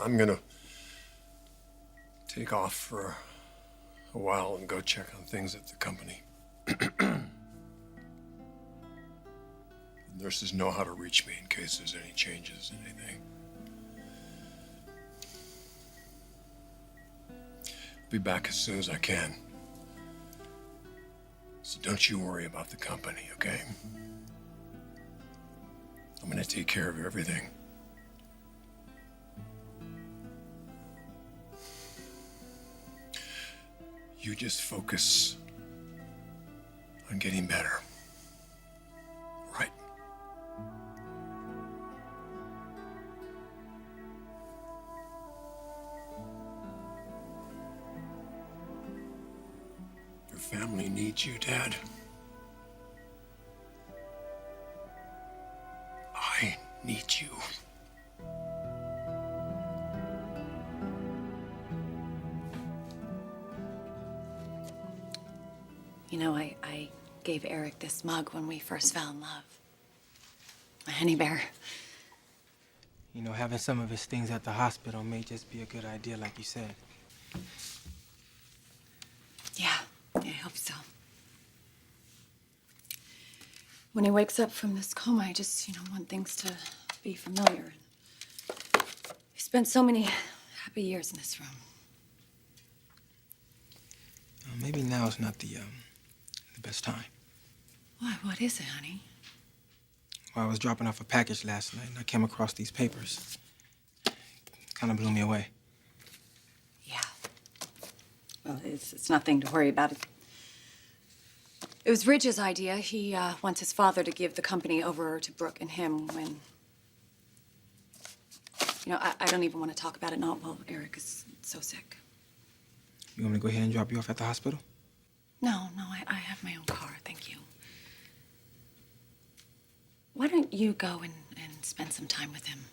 I'm gonna take off for a while and go check on things at the company. The nurses know how to reach me in case there's any changes in anything. I'll be back as soon as I can. So don't you worry about the company, okay? I'm gonna take care of everything. You just focus on getting better, right? Your family needs you, Dad. I need you. You know, I gave Eric this mug when we first fell in love. A honey bear. You know, having some of his things at the hospital may just be a good idea, like you said. Yeah, I hope so. When he wakes up from this coma, I just, want things to be familiar. He spent so many happy years in this room. Maybe now is not the best time. Why? What is it, honey? Well, I was dropping off a package last night, and I came across these papers. Kind of blew me away. Yeah. Well, it's nothing to worry about. It was Ridge's idea. He wants his father to give the company over to Brooke and him when... I don't even want to talk about it, not while Eric is so sick. You want me to go ahead and drop you off at the hospital? No, I have my own car, thank you. Why don't you go and spend some time with him?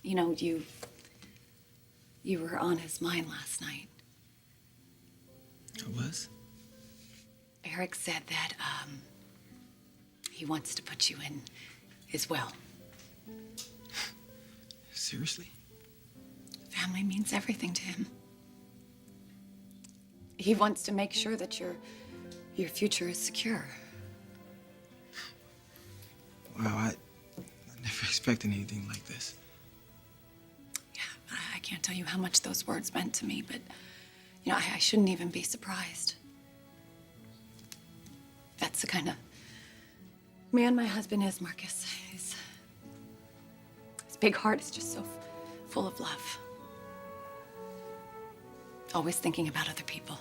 You were on his mind last night. I was? Eric said that, he wants to put you in his will. Seriously? Family means everything to him. He wants to make sure that your future is secure. Wow, I never expected anything like this. Yeah, I can't tell you how much those words meant to me, but, I shouldn't even be surprised. That's the kind of man my husband is, Marcus. His big heart is just so full of love. Always thinking about other people.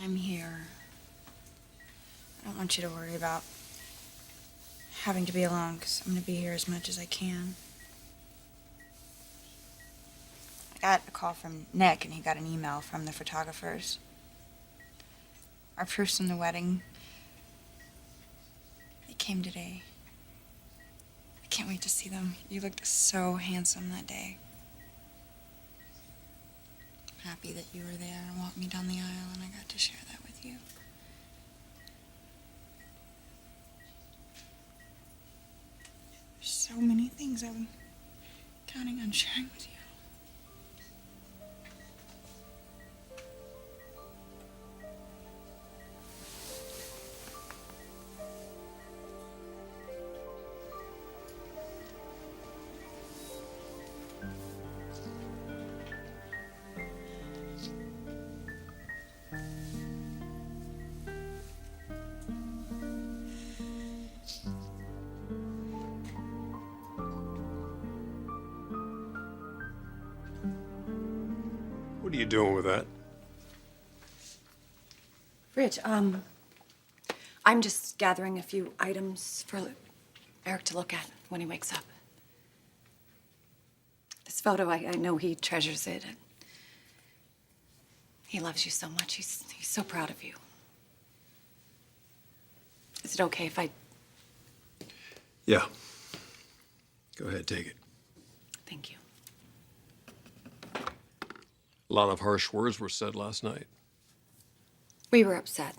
I'm here. I don't want you to worry about having to be alone, because I'm going to be here as much as I can. I got a call from Nick, and he got an email from the photographers. Our proofs from the wedding, they came today. I can't wait to see them. You looked so handsome that day. Happy that you were there and walked me down the aisle, and I got to share that with you. There's so many things I'm counting on sharing with you. What are you doing with that? Rich, I'm just gathering a few items for Eric to look at when he wakes up. This photo, I know he treasures it. He loves you so much. He's so proud of you. Is it okay if I... Yeah. Go ahead, take it. Thank you. A lot of harsh words were said last night. We were upset.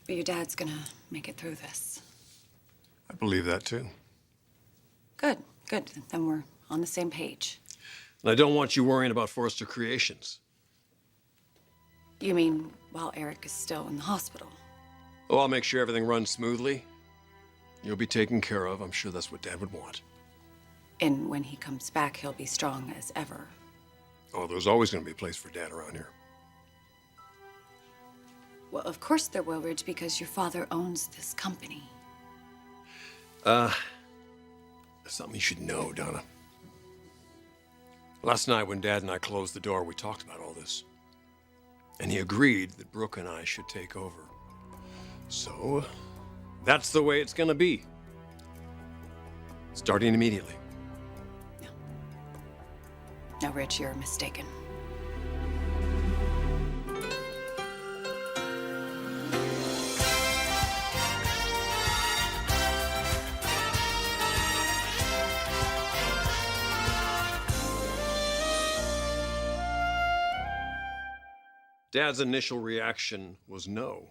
But your dad's gonna make it through this. I believe that, too. Good, good. Then we're on the same page. And I don't want you worrying about Forrester Creations. You mean while Eric is still in the hospital? Oh, I'll make sure everything runs smoothly. You'll be taken care of. I'm sure that's what Dad would want. And when he comes back, he'll be strong as ever. Oh, there's always going to be a place for Dad around here. Well, of course there will, Ridge, because your father owns this company. That's something you should know, Donna. Last night when Dad and I closed the door, we talked about all this. And he agreed that Brooke and I should take over. So, that's the way it's gonna be. Starting immediately. No, Ridge, you're mistaken. Dad's initial reaction was no.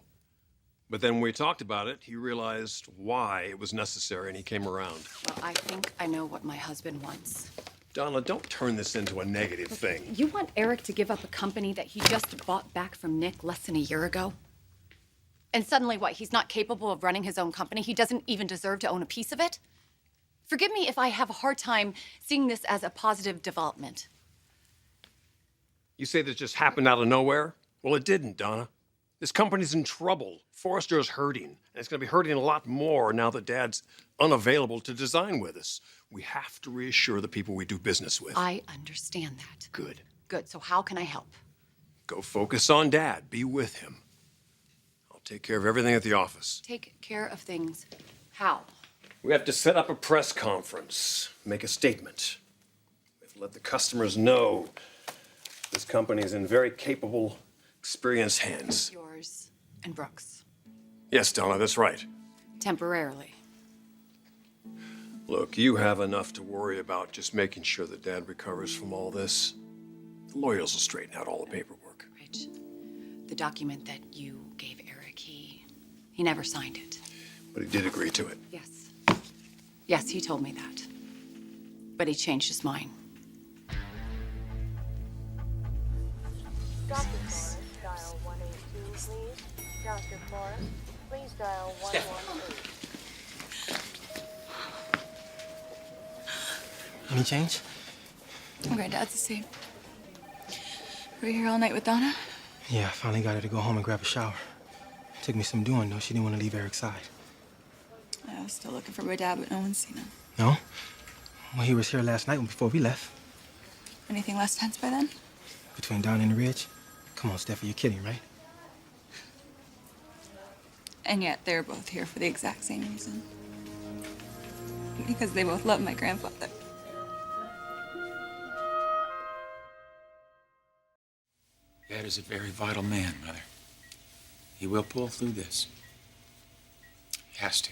But then when we talked about it, he realized why it was necessary and he came around. Well, I think I know what my husband wants. Donna, don't turn this into a negative thing. You want Eric to give up a company that he just bought back from Nick less than a year ago? And suddenly what, he's not capable of running his own company? He doesn't even deserve to own a piece of it? Forgive me if I have a hard time seeing this as a positive development. You say this just happened out of nowhere? Well, it didn't, Donna. This company's in trouble. Forrester is hurting, and it's going to be hurting a lot more now that Dad's unavailable to design with us. We have to reassure the people we do business with. I understand that. Good. Good, so how can I help? Go focus on Dad. Be with him. I'll take care of everything at the office. Take care of things. How? We have to set up a press conference, make a statement. We have to let the customers know this company is in very capable, experienced hands. Yours and Brooks. Yes, Donna, that's right. Temporarily. Look, you have enough to worry about just making sure that Dad recovers from all this. The lawyers will straighten out all the paperwork. Rich, the document that you gave Eric, he never signed it. But he did agree to it. Yes. Yes, he told me that. But he changed his mind. Dr. Forrest, dial 182, please. Dr. Forrest, please dial 118. Any change? Okay, Dad's asleep. Were you here all night with Donna? Yeah, I finally got her to go home and grab a shower. Took me some doing, though. She didn't want to leave Eric's side. I was still looking for my dad, but no one's seen him. No? Well, he was here last night before we left. Anything less tense by then? Between Don and the Ridge? Come on, Steffi, you're kidding, right? And yet they're both here for the exact same reason. Because they both love my grandfather. Dad is a very vital man, Mother. He will pull through this. He has to.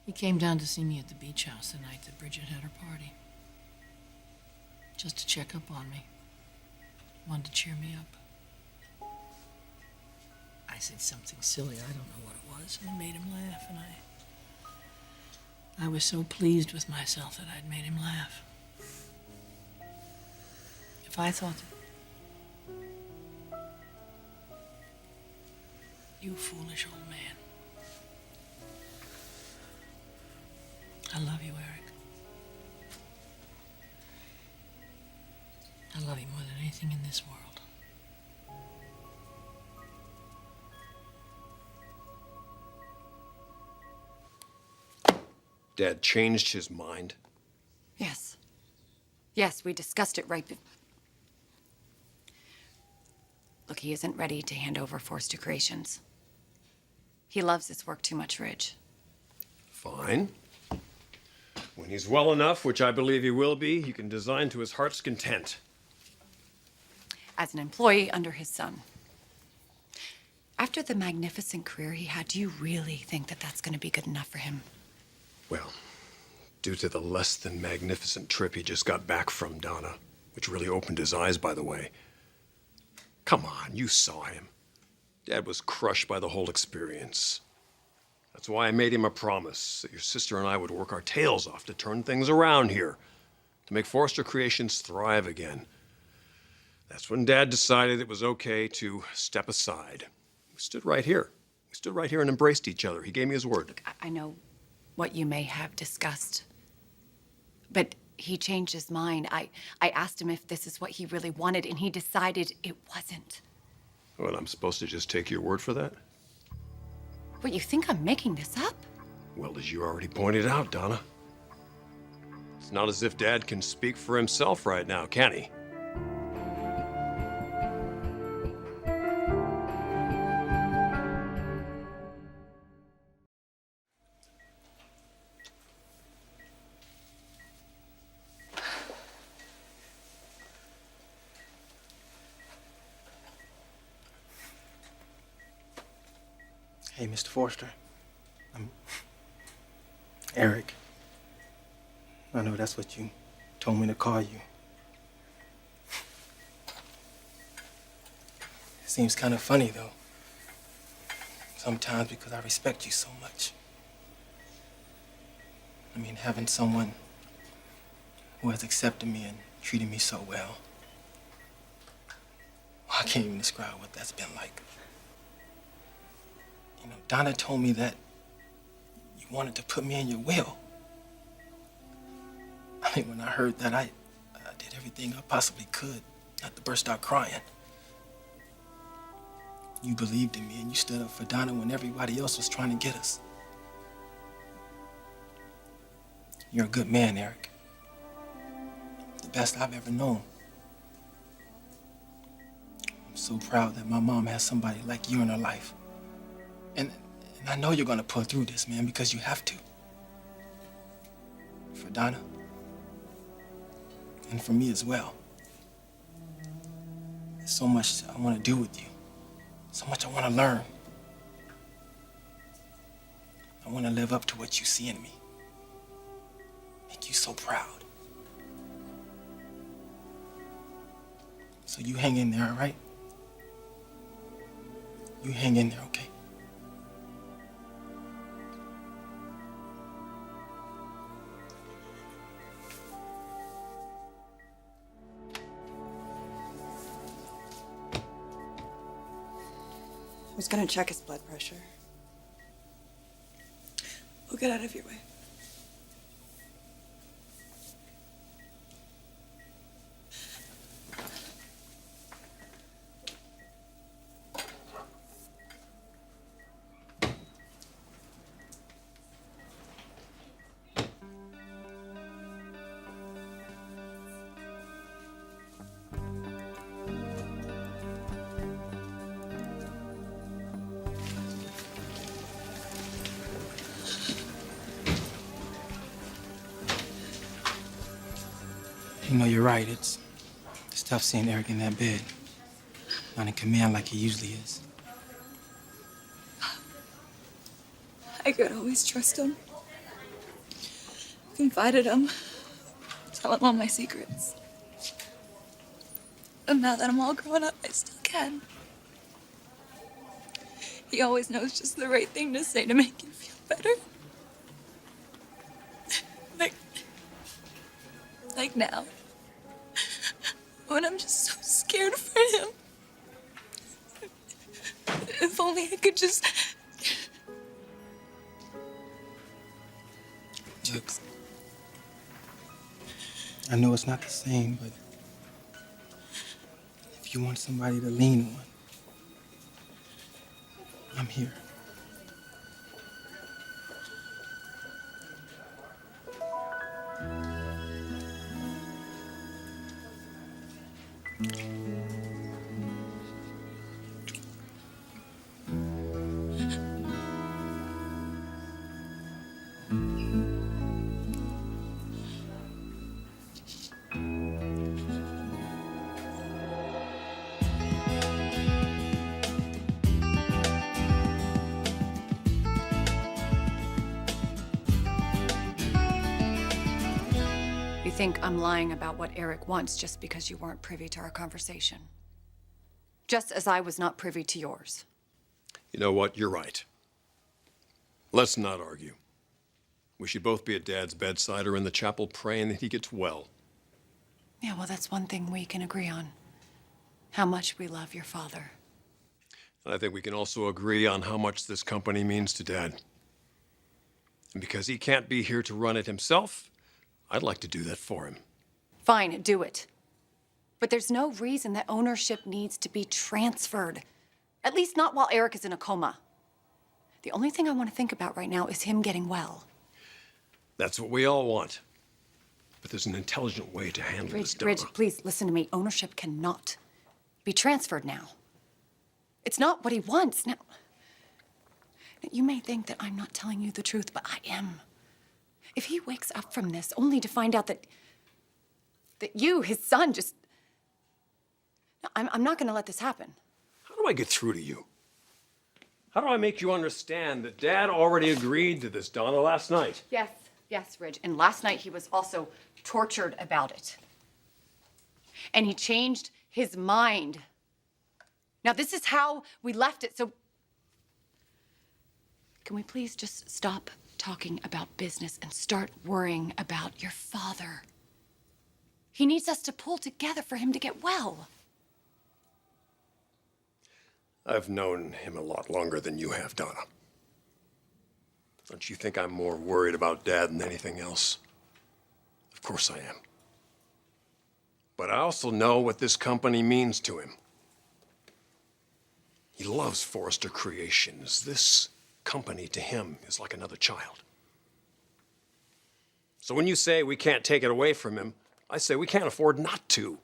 He came down to see me at the beach house the night that Bridget had her party. Just to check up on me. Wanted to cheer me up. I said something silly, I don't know what it was, and it made him laugh, and I was so pleased with myself that I'd made him laugh. If I thought that... You foolish old man. I love you, Eric. I love you more than anything in this world. Dad changed his mind. Yes. Yes, we discussed it right Look, he isn't ready to hand over Forrester Creations. He loves his work too much, Ridge. Fine. When he's well enough, which I believe he will be, he can design to his heart's content. As an employee under his son. After the magnificent career he had, do you really think that that's going to be good enough for him? Well, due to the less than magnificent trip he just got back from, Donna, which really opened his eyes, by the way. Come on, you saw him. Dad was crushed by the whole experience. That's why I made him a promise that your sister and I would work our tails off to turn things around here, to make Forrester Creations thrive again. That's when Dad decided it was okay to step aside. We stood right here. We stood right here and embraced each other. He gave me his word. Look, I know what you may have discussed, but he changed his mind. I asked him if this is what he really wanted, and he decided it wasn't. Well, I'm supposed to just take your word for that? What, you think I'm making this up? Well, as you already pointed out, Donna, it's not as if Dad can speak for himself right now, can he? Hey, Mr. Forrester. I'm Eric. I know that's what you told me to call you. It seems kind of funny, though. Sometimes because I respect you so much. I mean, having someone who has accepted me and treated me so well. I can't even describe what that's been like. You know, Donna told me that you wanted to put me in your will. I mean, when I heard that, I did everything I possibly could not to burst out crying. You believed in me and you stood up for Donna when everybody else was trying to get us. You're a good man, Eric. The best I've ever known. I'm so proud that my mom has somebody like you in her life. And I know you're gonna pull through this, man, because you have to. For Donna. And for me as well. There's so much I want to do with you. So much I want to learn. I want to live up to what you see in me. Make you so proud. So you hang in there, all right? You hang in there, okay? I was gonna check his blood pressure. We'll get out of your way. You know, you're right. It's tough seeing Eric in that bed. Not in command like he usually is. I could always trust him. Confided him. Tell him all my secrets. And now that I'm all grown up, I still can. He always knows just the right thing to say to make you feel better. Like now. When I'm just so scared for him. If only I could just... Look, I know it's not the same, but if you want somebody to lean on, I'm here. think I'm lying about what Eric wants just because you weren't privy to our conversation. Just as I was not privy to yours. You know what? You're right. Let's not argue. We should both be at Dad's bedside or in the chapel praying that he gets well. Yeah, well, that's one thing we can agree on. How much we love your father. And I think we can also agree on how much this company means to Dad. And because he can't be here to run it himself, I'd like to do that for him. Fine, do it. But there's no reason that ownership needs to be transferred. At least not while Eric is in a coma. The only thing I want to think about right now is him getting well. That's what we all want. But there's an intelligent way to handle this, Donna. Ridge, please listen to me. Ownership cannot be transferred now. It's not what he wants now. You may think that I'm not telling you the truth, but I am. If he wakes up from this only to find out that you, his son, just... I'm not going to let this happen. How do I get through to you? How do I make you understand that Dad already agreed to this, Donna, last night? Yes, Ridge. And last night he was also tortured about it. And he changed his mind. Now, this is how we left it, so... Can we please just stop talking about business and start worrying about your father? He needs us to pull together for him to get well. I've known him a lot longer than you have, Donna. Don't you think I'm more worried about Dad than anything else? Of course I am. But I also know what this company means to him. He loves Forrester Creations. This company to him is like another child. So when you say we can't take it away from him, I say we can't afford not to.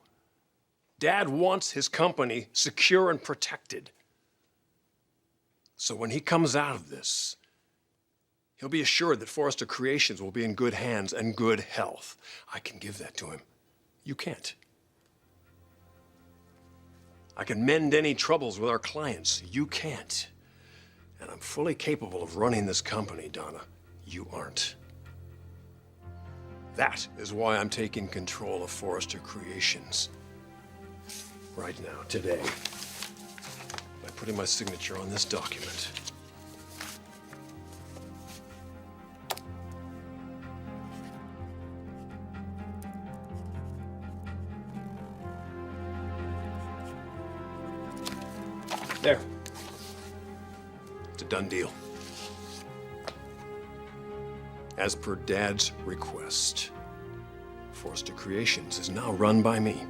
Dad wants his company secure and protected. So when he comes out of this, he'll be assured that Forrester Creations will be in good hands and good health. I can give that to him. You can't. I can mend any troubles with our clients. You can't. And I'm fully capable of running this company, Donna. You aren't. That is why I'm taking control of Forrester Creations. Right now, today. By putting my signature on this document. There. It's a done deal. As per Dad's request, Forrester Creations is now run by me.